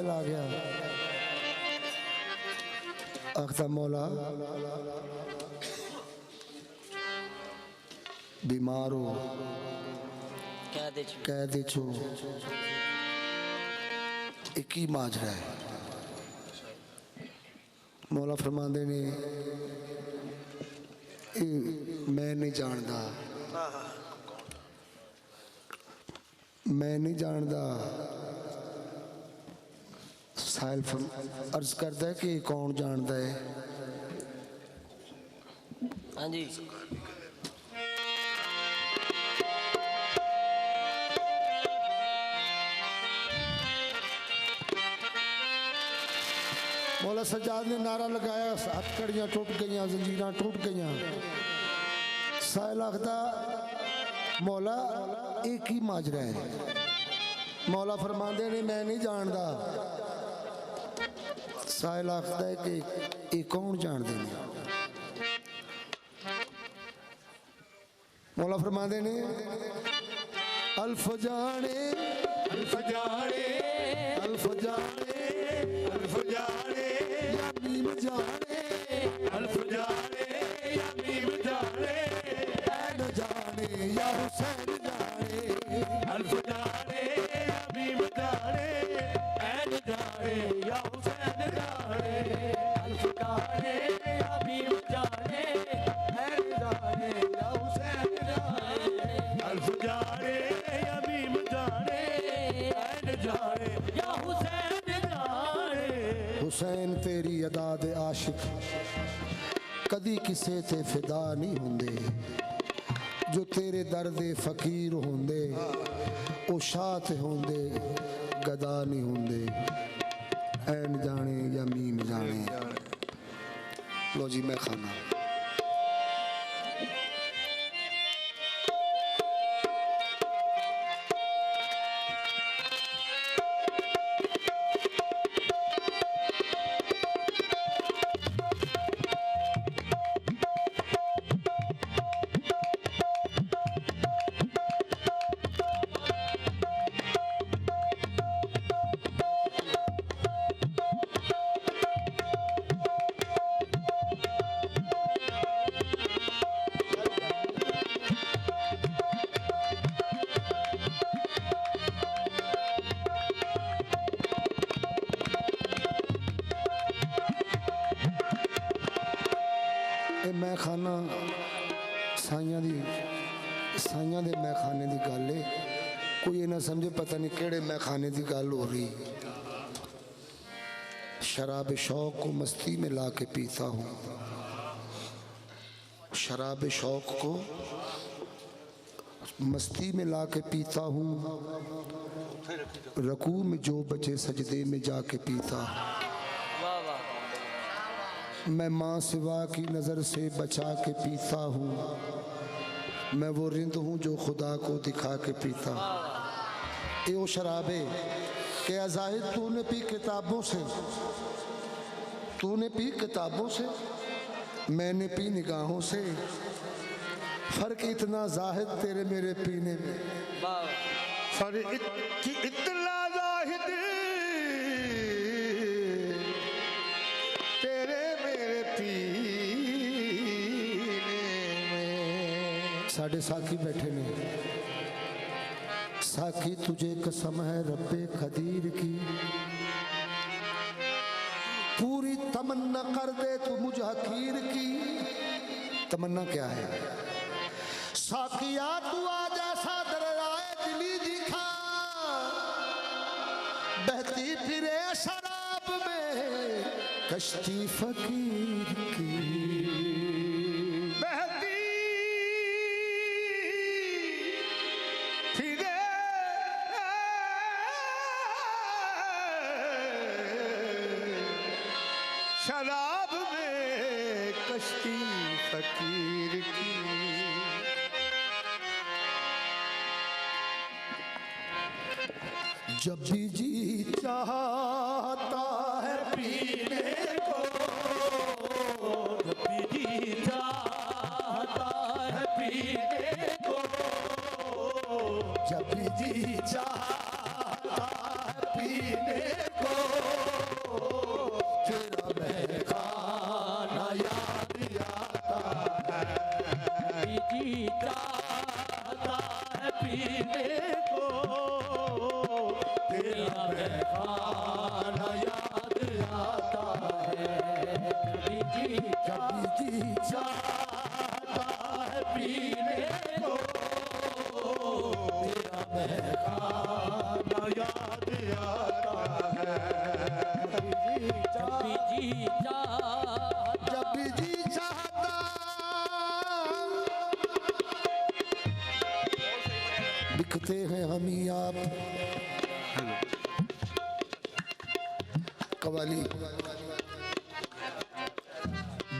साहिल आ गया, आखता मौला बीमार हो कह दे छो एक ही माजरा है। मौला फरमांदे ने मैं नहीं जानदा, मैं नहीं जानदा। साहिल अर्ज करता है कि कौन जानता है? हाँ जी मौला सज्जाद ने नारा लगाया, हथकड़ियाँ टूट गई, जंजीरां टूट गई। साहिल आखदा मौला एक ही माजरा है। मौला फरमांदे ने मैं नहीं जानदा। साहिल आखदा है कि ये कौन जानदे ने? मौला फरमांदे ने अल्फ जाने अल्फ जाने अल्फ जाने अल्फ जाने या मीम जाने अल्फ जाने या मीम जाने ऐन जाने या हुसैन जाने अल्फ जाने या मीम जाने ऐन जाने या हुसैन जाने अल्फ जाने या मीम जाने ऐन जाने या हुसैन जाने अल्फ जाने या मीम जाने ऐन जाने या हुसैन जाने। हुसैन तेरी अदा दे आशिक कदी किसे ते फिदा नहीं हुंदे, जो तेरे दर्दे फकीर होंदे ओ शाह ते होंदे गदा नहीं होंदे। ऐन जाने या मीम जाने। लो जी मैं खाना मैं खाना साइयां दे मैं खाने की गल है। कोई ये ना समझे पता नहीं केड़े मैं खाने की गल हो रही। शराब शौक को मस्ती में ला के पीता हूँ, शराब शौक को मस्ती में ला के पीता हूँ, रकू में जो बचे सजदे में जाके पीता। मैं माँ सिवा की नज़र से बचा के पीता हूँ, मैं वो रिंद हूँ जो खुदा को दिखा के पीता। ये वो शराबे के अज़ाहिद तूने पी किताबों से, तूने पी किताबों से, मैंने पी निगाहों से। फ़र्क इतना जाहिद तेरे मेरे पीने में, फ़र्क इतना जाहिद साढ़े साकी बैठे ने। साकी तुझे कसम है रब्बे कदीर की, पूरी तमन्ना कर दे तू मुझ हकीर की। तमन्ना क्या है? साकिया तू आज ऐसा दरियाए दिली दिखा, बहती फिरे शराब में कश्ती फकीर की। शराब में कश्ती फकीर की। जब भी जी चाहता है पीने को, जब भी जी चाहता है पीने को, जब भी जी चाहता है पीने को, कवाली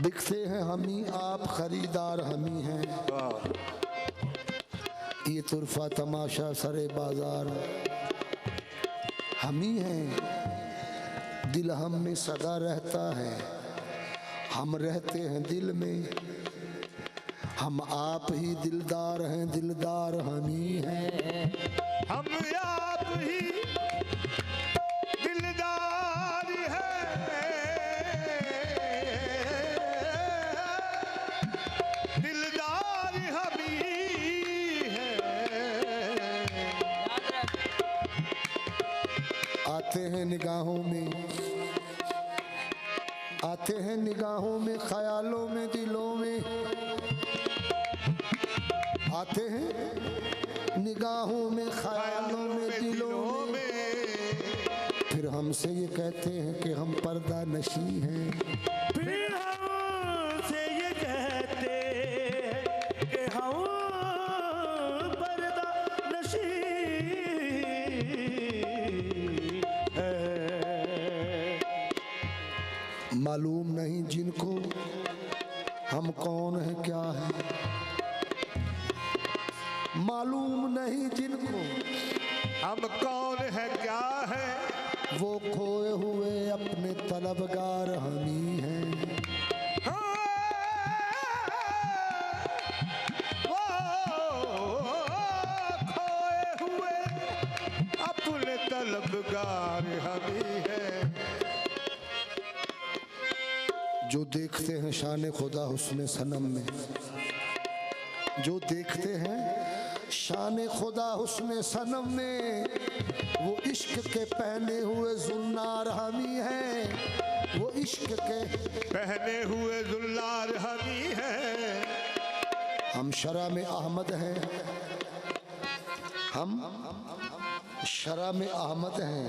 बिकते हैं हम ही आप, खरीदार हम ही हैं। ये तुरफा तमाशा सरे बाजार हम ही हैं। दिल हम में सदा रहता है, हम रहते हैं दिल में। हम आप ही दिलदार हैं, दिलदार हम ही हैं। हम आप ही दिलदार हैं, दिलदार हम ही हैं। आते हैं निगाहों में, आते हैं निगाहों में, ख्यालों में, दिलों में। आते हैं निगाहों में, ख्यालों में, दिलों में। फिर हमसे ये कहते हैं कि हम पर्दा नशी हैं। फिर हमसे ये कहते हैं कि हम पर्दा नशी हैं। मालूम नहीं जिनको हम कौन है क्या है, मालूम नहीं जिनको हम कौन है क्या है, वो खोए हुए अपने तलबगार हम ही हैं। वो खोए हुए अपने तलबगार हम ही हैं। जो देखते हैं शान खुदा हुस्न सनम में, जो देखते हैं शान खुदा हुस्न सनम में, वो इश्क के पहने हुए जुन्नार हम ही हैं। वो इश्क के पहने हुए जुल्लार हम ही हैं। हम शरा में अहमद हैं, हम शरा में अहमद हैं,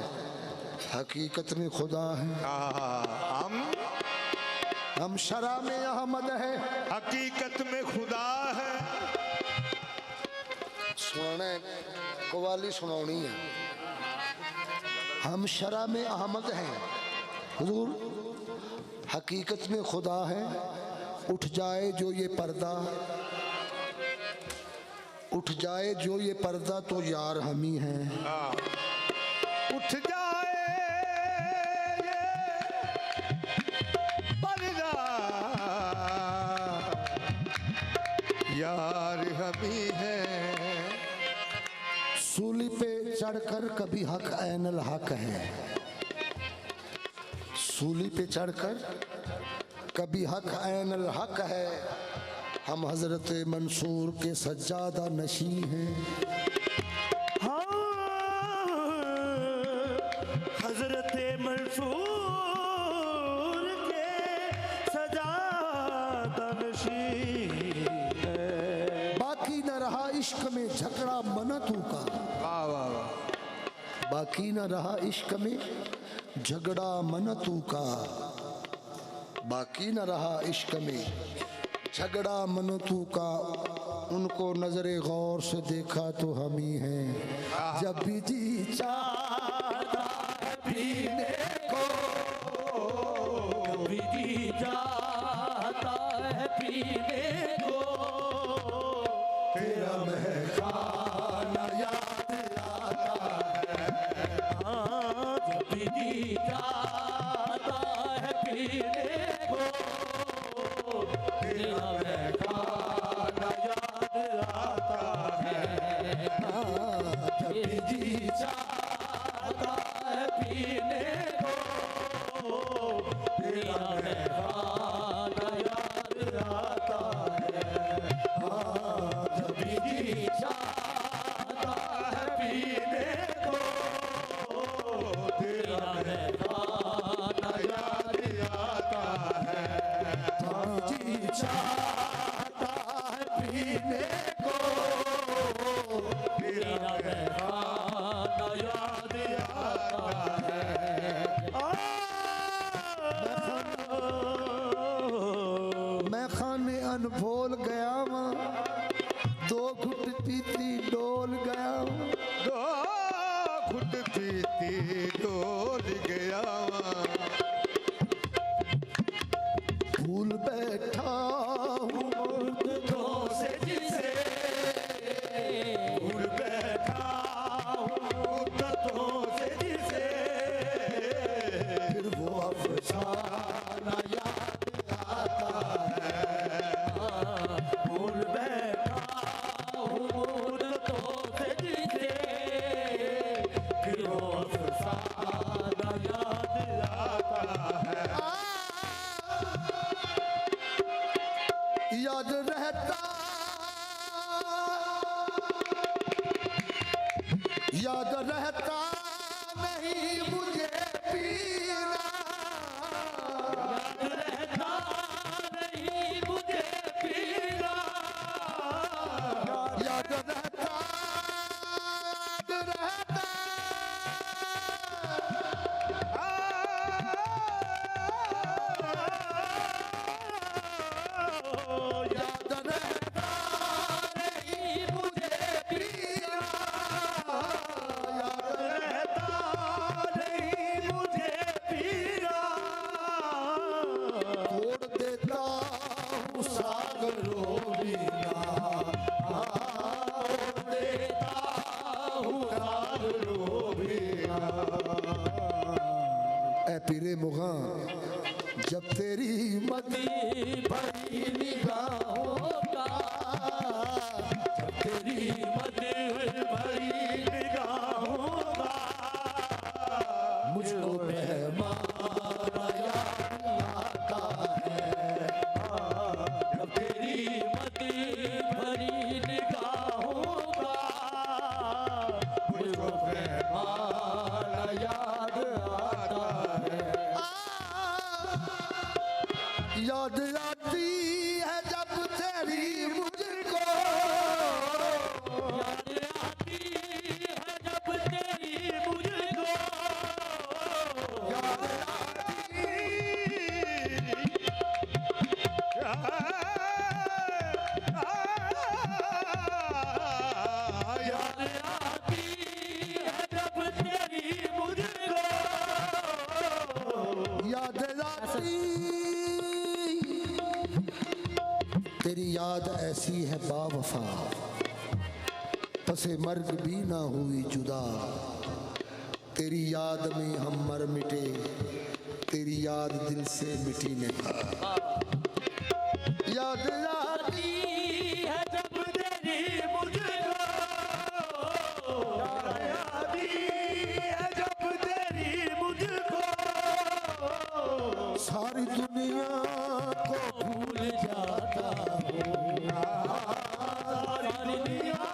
हकीकत में खुदा हैं। हम शरा में अहमद हैं, हकीकत में खुदा है। सुनाना कवाली सुनानी है। हम शरा में अहमद हैं, हुजूर हकीकत में खुदा है। उठ जाए जो ये पर्दा, उठ जाए जो ये पर्दा, तो यार हम ही हैं। उठ जाए ये पर्दा, यार हम ही हैं। सूली पे चढ़कर कभी हक ऐनल हक है, सूली पे चढ़कर कभी हक ऐनल हक है। हम हजरत मंसूर के सज्जादा नशी हैं। हाँ, हजरत मंसूर के सजादा नशी है। बाकी न रहा इश्क में झगड़ा मनतू का, वाह वाह वाह। बाकी न रहा इश्क में झगड़ा मनतू का, बाकी न रहा इश्क में झगड़ा मनतू का। उनको नजरे गौर से देखा तो हम ही हैं। जब भी जी चाहता है पीने को, कभी जी जाता है पीने को, तेरा महकाना याद आता है। हाँ, जब भी जी जाता है पीने को, तेरा महकाना याद आता है। हाँ, जब भी जी जाता है पीने को, तेरा महकाना याद आता है। हाँ, जब भी जी जाता है पीने को, तेरा महकाना अफसाना याद आता है। भूल बैठा हूँ मुद्दतों से जिसे, फिर वो अफसाना याद आता है। याद रहता, याद रहता नहीं मुझे पीना, याद रहता नहीं मुझे पीना, याद रहता, याद रहता, याद रहता नहीं मुझे पीना, याद रहता नहीं मुझे पीना। तोड़ देता हूँ सागरों बिना, तोड़ देता हूँ सागरों बिना। ऐ पीरे मुगा जब तेरी मदी भरी निगाहों का, जब तेरी मद भरी निगाहों का, मुझको मेहमाना याद आता है। जब तेरी मद भरी निगाहों का, मुझको मेहमाना याद आता है। याद आती है जब तेरी मुझको, याद आती है जब तेरी मुझको, याद आती, याद आती है जब तेरी मुझको, याद आती। तेरी याद ऐसी है बावफा, पसे मर्ग भी ना हुई जुदा। तेरी याद में हम मर मिटे, तेरी याद दिल से मिटी नहीं। याद आती है जब तेरी मुझको, याद आती है जब तेरी मुझको, सारी दुनिया को भूल जाता हूँ, सारी दुनिया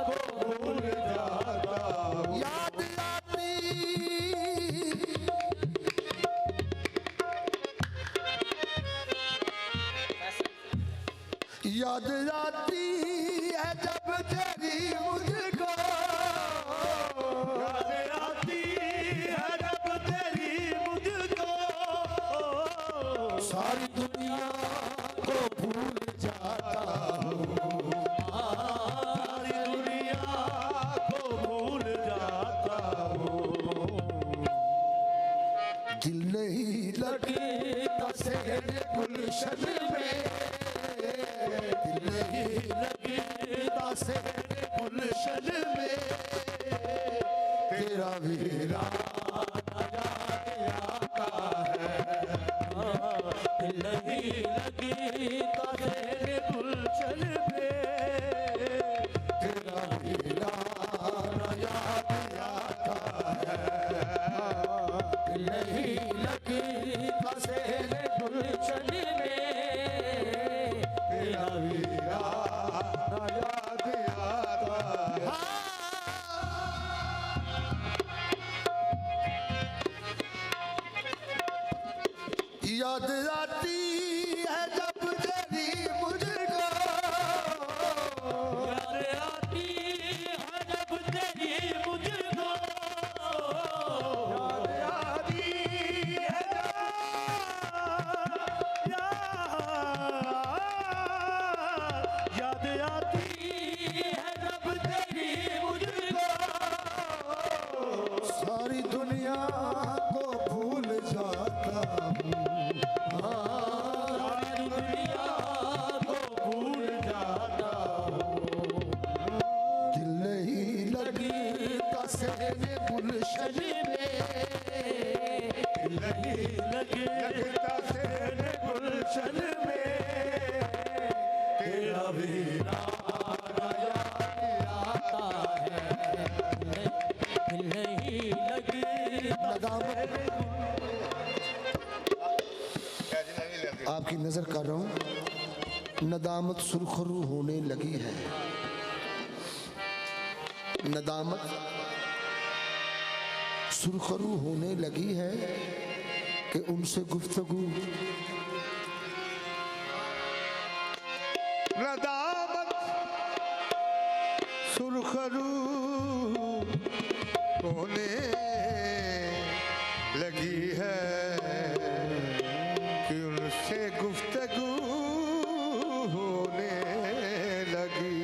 को भूल जाता हूँ। याद आती। याद आती है जब तेरी मुझको, याद आती है जब तेरी मुझको, सारी दुनिया को भूल जाता हूँ। सारी दुनिया को भूल जाता हूँ। दिल नहीं लगता शहर गुलशन में, दिल नहीं लगता शहर गुलशन में, तेरा वीराना याद आता है। दिल नहीं लगता तेरे गुलशन में, तेरा वीराना याद आता है। दिल नहीं लगता तेरे गुलशन में, तेरा वीराना याद आता है। याद आती है जब तेरी मुझको, याद आती है जब तेरी मुझको, याद आती है याद आती है जब तेरी मुझको, सारी दुनिया को भूल जाता हूँ। लगे लगता तेरे गुलशन में तेरा वीरा आता है नहीं लगी नदामत आपकी नजर कर रहा हूं, नदामत सुरखरू होने लगी है। नदामत सुरखरू होने लगी है कि उनसे गुफ्तगू नदामत सुरखरू होने लगी है कि उनसे गुफ्तगू होने लगी।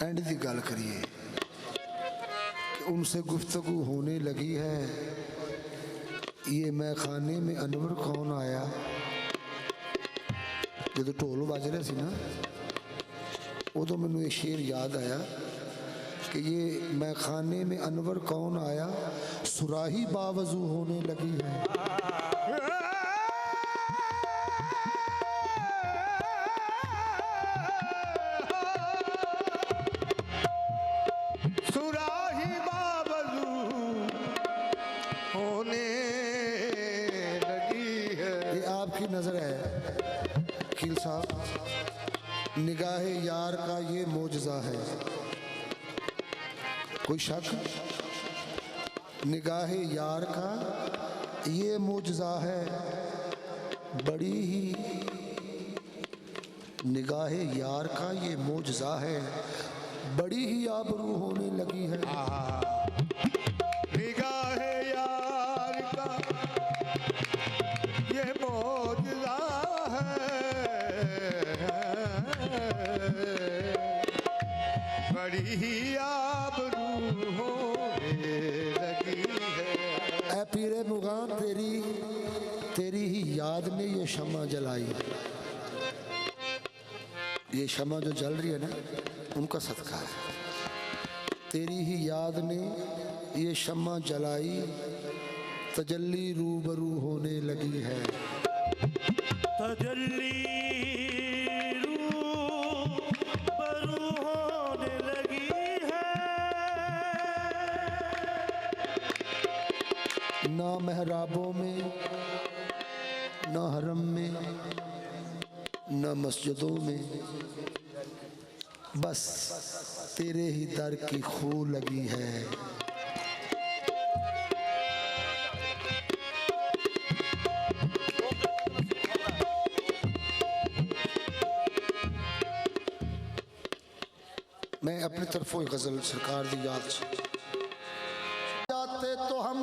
एंड की गल करिए कि उनसे गुफ्तगू होने लगी है। ये मैं खाने में अनवर कौन आया, जो ढोल बज रहे थे ना, उदो मैनू ये शेर याद आया कि ये मैं खाने में अनवर कौन आया, सुराही बावजू होने लगी है। सुराही बावजू होने लगी है। ये आपकी नजर है खील साहब, निगाहे यार का ये मोजज़ा है, कोई शक? निगाहे यार का ये मोजज़ा है, बड़ी ही निगाहे यार का ये मोजज़ा है, बड़ी ही आबरू होने लगी है। निगाहे यार का ये मौजज़ा है, बड़ी ही आबरू होने लगी है। ऐ पीरे मुगान तेरी ही याद ने ये शम्मा जलाई, ये शम्मा जो जल रही है ना, उनका सदका है। तेरी ही याद ने ये शम्मा जलाई, तजल्ली रूबरू होने लगी है। तजल्ली रूबरू होने लगी है। ना महराबों में, ना हरम में, ना मस्जिदों में, बस तेरे ही दर की खू लगी है। मैं अपनी तरफों गजल सरकार दी याद से जाते तो हम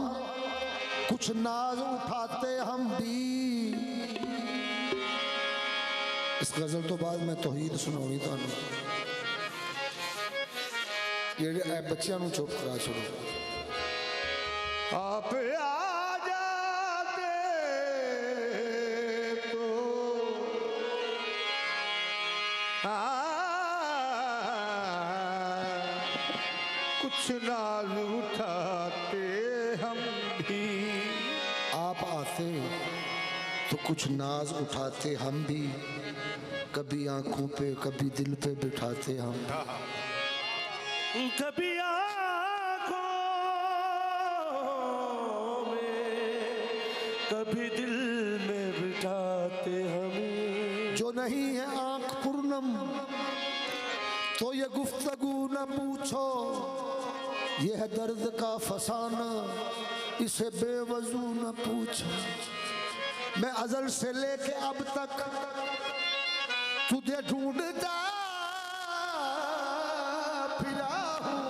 कुछ नाज उठाते हम भी। इस गजल तो बाद मैं तौहीद सुनाऊंगी तुहानू, ये बच्चों को चुप करा छोड़ो। आप आ जाते तो कुछ नाज उठाते हम भी। आप आते तो कुछ नाज उठाते हम भी, कभी आंखों पे कभी दिल पे बिठाते हम। कभी आँखों में कभी दिल में बिठाते हम। जो नहीं है आंख पूर्णम तो ये गुफ्तगू न पूछो, ये है दर्द का फसाना, इसे बेवजू न पूछो। मैं अजल से लेके अब तक तुझे ढूंढता फिरा हूँ,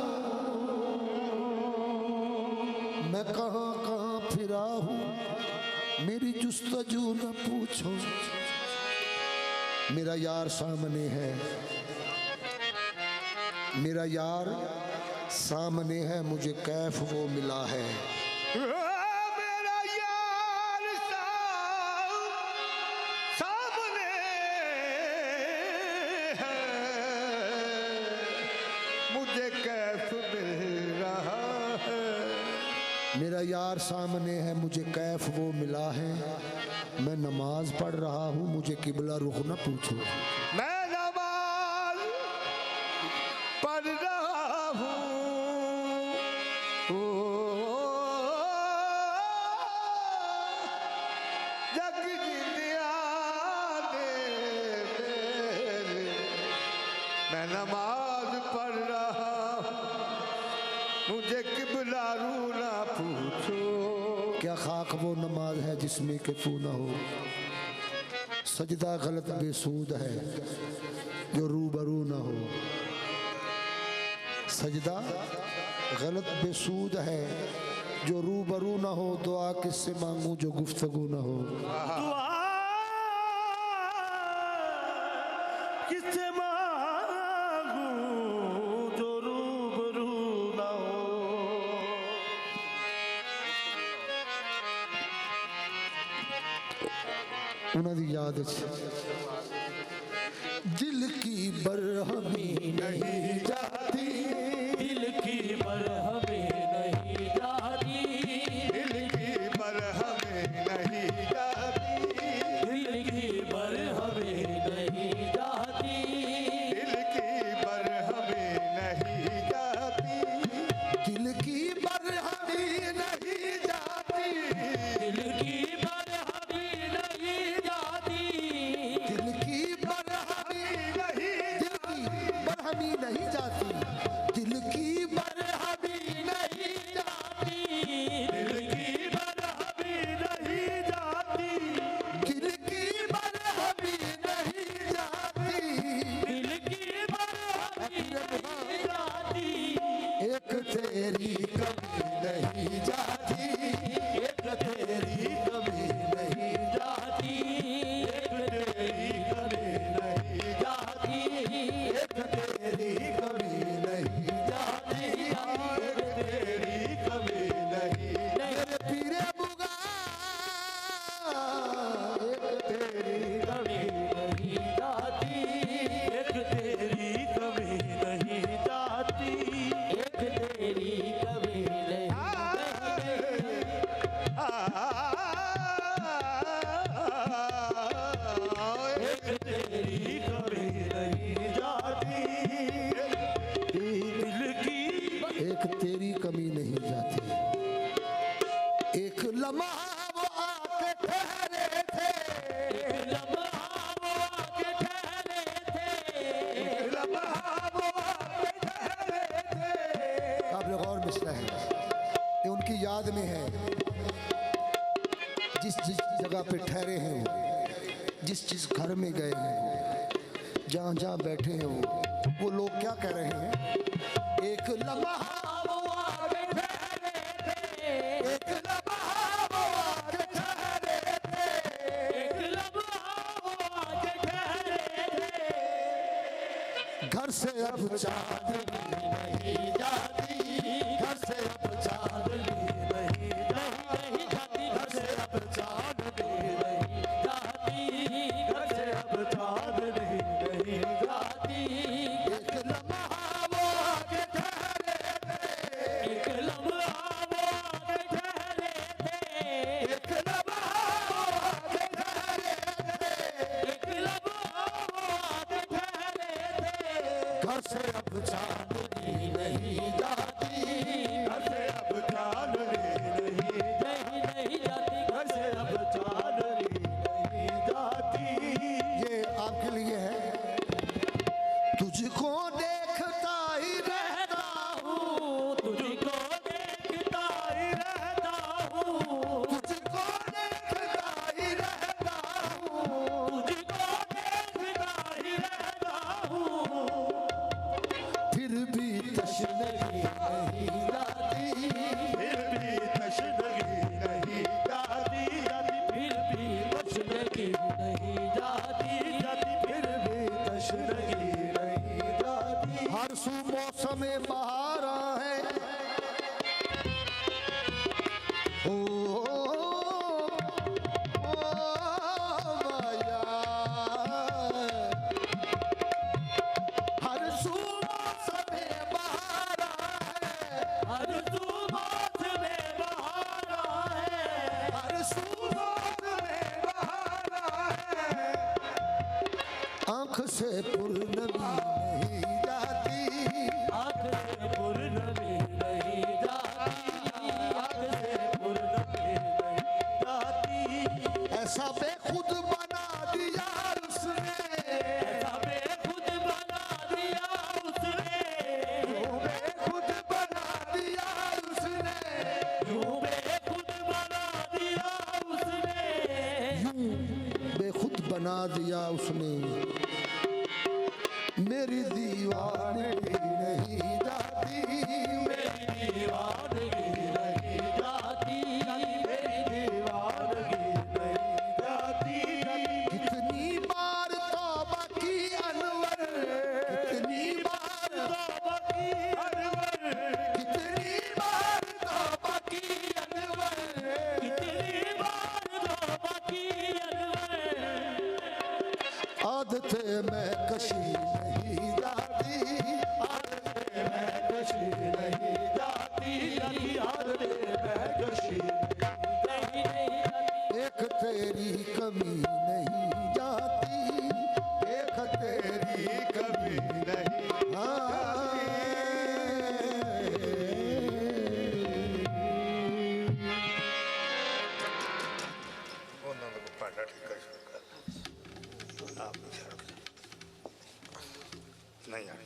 मैं कहाँ कहाँ फिरा हूँ, मेरी जुस्तजू न पूछो। मेरा यार सामने है, मेरा यार सामने है, मुझे कैफ वो मिला है। मेरा यार सामने है, मुझे कैफ मिल रहा है। मेरा यार सामने है, मुझे कैफ वो मिला है, मैं नमाज पढ़ रहा हूँ, मुझे किबला रुख न पूछो। मैं नमाज पढ़ रहा हूँ, जग जिंदिया दे मेरे। मैं नमाज पढ़ रहा हूँ, मुझे किबला रू ना पूछो। क्या खाक वो नमाज है जिसमें के फू न हो, सजदा गलत बेसूद है जो रूबरू न हो। सजदा गलत बेसूद है जो रूबरू न हो, दुआ किससे मांगू जो गुफ्तगू न हो। दुआ किससे मांगू जो रूबरू ना हो। उन्हां दी याद दिल की बरहमी नहीं जाती, दिल की बरहमें नहीं जाती, दिल की बरहमें नहीं जाती, दिल की बरहमें नहीं जाती, दिल की बरहमें नहीं जाती, दिल की बरहमी नहीं जाती, दिल की बरहमें नहीं जाती, दिल की बरहमी नहीं बरहमी नहीं जाती, दिल की बरहमी नहीं जाती, दिल की बरहमें नहीं जाती, दिल की बरहमी नहीं जाती। दिल की बरहमें नहीं जाती, एक तेरी कमी नहीं जाती, एक तेरी कमी नहीं जाती, एक तेरी कमी नहीं जाती, एक तेरी कमी नहीं जाती, एक तेरी कमी नहीं मेरे पीरे बुगा, एक तेरी कमी नहीं जाती, एक तेरी कमी नहीं जाती, एक तेरी कमी नहीं एक तेरी कमी नहीं जाती, दिल की एक तेरी कमी नहीं जाती। एक लम्हा वो आके ठहरे थे, लम्हा वो आके ठहरे थे, लम्हा वो आके ठहरे थे। काबिल गौर मिसरा है, ये उनकी याद में है। जिस जिस जगह पे ठहरे हैं वो, जिस जिस घर में गए हैं, जहाँ जहाँ बैठे हैं वो लोग क्या कह रहे हैं? एक लम्हा वो आके ठहरे थे, एक लम्हा वो आके ठहरे थे, एक लम्हा वो आके ठहरे थे, घर से अब चांदनी नहीं जाती, घर से अब चांदनी नहीं जाती, घर से अब चांदनी नहीं जाती, घर से अब चांदनी नहीं जाती, एक लम्हा वो आके ठहरे थे, एक लम्हा वो आके ठहरे थे, एक लम्हा वो आके ठहरे थे, एक लम्हा वो आके ठहरे थे, घर से अब चांदनी आँख से पूर्णवी नहीं जाती, आँख से पूर्णवी नहीं जाती, आँख से पूर्णवी नहीं जाती। ऐसा बेखुद बना दिया उसने, ऐसा बेखुद बना दिया उसने, बेखुद बना दिया उसने, यूं बेखुद बना दिया उसने, बेखुद बना दिया उसने। मेरी दीवानगी नहीं जाती, मेरी दीवानगी नहीं जाती, मेरी दीवानगी नहीं जाती। कितनी बार तौबा की अनवर, कितनी बार तौबा की अनवर, कितनी बार तौबा की अनवर, कितनी बार तौबा की अनवर। आदतें मैं कशी नहीं जाती, आदतें मैं कशी नहीं जाती, आदतें मैं कशी नहीं जाती। एक तेरी कमी नहीं जाती, एक तेरी कभी नहीं ਉਹਨਾਂ ਨੂੰ ਪਾਣਾ ਠੇਕਾ ਸ਼ੁਰੂ ਕਰ ਨਹੀਂ ਆਣੀ